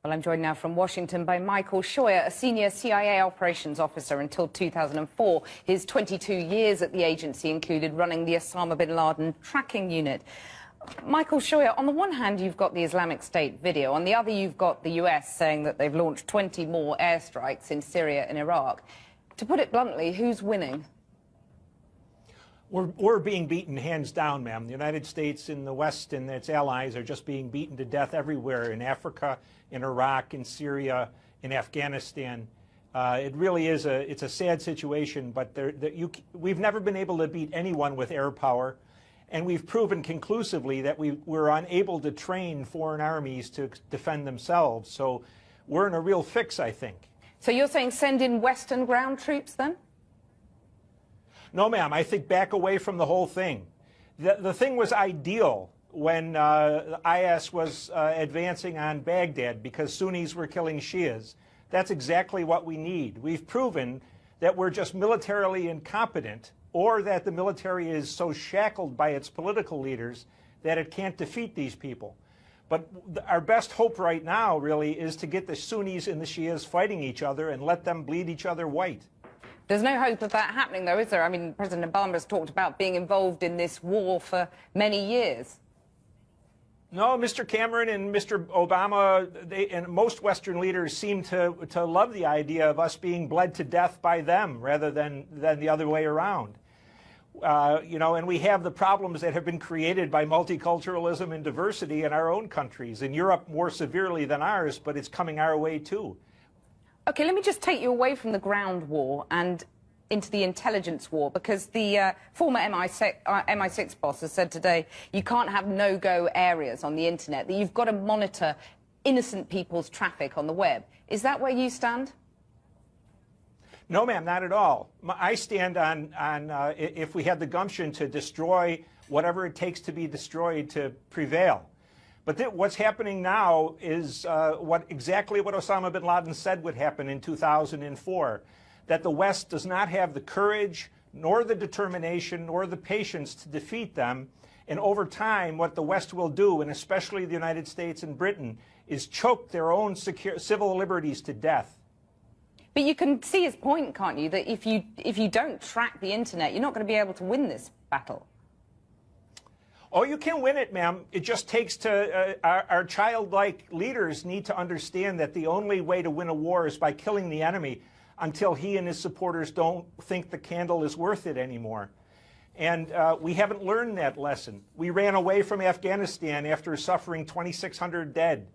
Well, I'm joined now from Washington by Michael Scheuer, a senior CIA operations officer until 2004. His 22 years at the agency included running the Osama bin Laden tracking unit. Michael Scheuer, on the one hand, you've got the Islamic State video. On the other, you've got the US saying that they've launched 20 more airstrikes in Syria and Iraq. To put it bluntly, who's winning? We're being beaten hands down, ma'am. The United States and the West and its allies are just being beaten to death everywhere, in Africa, in Iraq, in Syria, in Afghanistan. It really is it's a sad situation, but we've never been able to beat anyone with air power, and we've proven conclusively that we're unable to train foreign armies to defend themselves. So we're in a real fix, I think. So you're saying send in Western ground troops then? No, ma'am. I think back away from the whole thing. The thing was ideal when IS was advancing on Baghdad because Sunnis were killing Shias. That's exactly what we need. We've proven that we're just militarily incompetent, or that the military is so shackled by its political leaders that it can't defeat these people. But our best hope right now really is to get the Sunnis and the Shias fighting each other and let them bleed each other white. There's no hope of that happening, though, is there? I mean, President Obama has talked about being involved in this war for many years. No, Mr. Cameron and Mr. Obama and most Western leaders seem to love the idea of us being bled to death by them rather than the other way around. And we have the problems that have been created by multiculturalism and diversity in our own countries. In Europe, more severely than ours, but it's coming our way, too. OK, let me just take you away from the ground war and into the intelligence war, because the former MI6 boss has said today you can't have no-go areas on the internet, that you've got to monitor innocent people's traffic on the web. Is that where you stand? No, ma'am, not at all. I stand on if we had the gumption to destroy whatever it takes to be destroyed to prevail. But what's happening now is exactly what Osama bin Laden said would happen in 2004, that the West does not have the courage, nor the determination, nor the patience to defeat them. And over time, what the West will do, and especially the United States and Britain, is choke their own civil liberties to death. But you can see his point, can't you, that if you don't track the internet, you're not going to be able to win this battle. Oh, you can win it, ma'am. It just takes our childlike leaders need to understand that the only way to win a war is by killing the enemy until he and his supporters don't think the candle is worth it anymore. And we haven't learned that lesson. We ran away from Afghanistan after suffering 2,600 dead.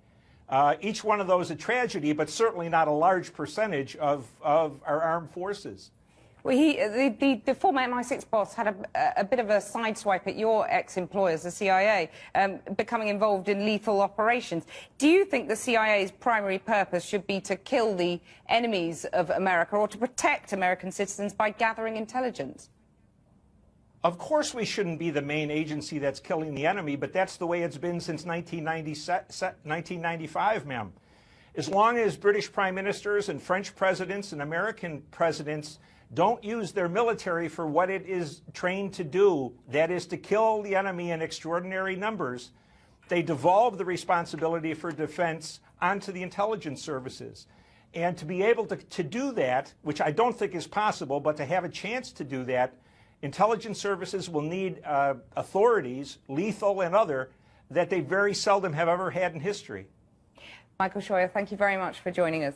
Each one of those a tragedy, but certainly not a large percentage of our armed forces. Well, the former MI6 boss had a bit of a sideswipe at your ex-employers, the CIA, becoming involved in lethal operations. Do you think the CIA's primary purpose should be to kill the enemies of America or to protect American citizens by gathering intelligence? Of course we shouldn't be the main agency that's killing the enemy, but that's the way it's been since 1995, ma'am. As long as British prime ministers and French presidents and American presidents don't use their military for what it is trained to do, that is to kill the enemy in extraordinary numbers, they devolve the responsibility for defense onto the intelligence services. And to be able to do that, which I don't think is possible, but to have a chance to do that, intelligence services will need authorities, lethal and other, that they very seldom have ever had in history. Michael Scheuer, thank you very much for joining us.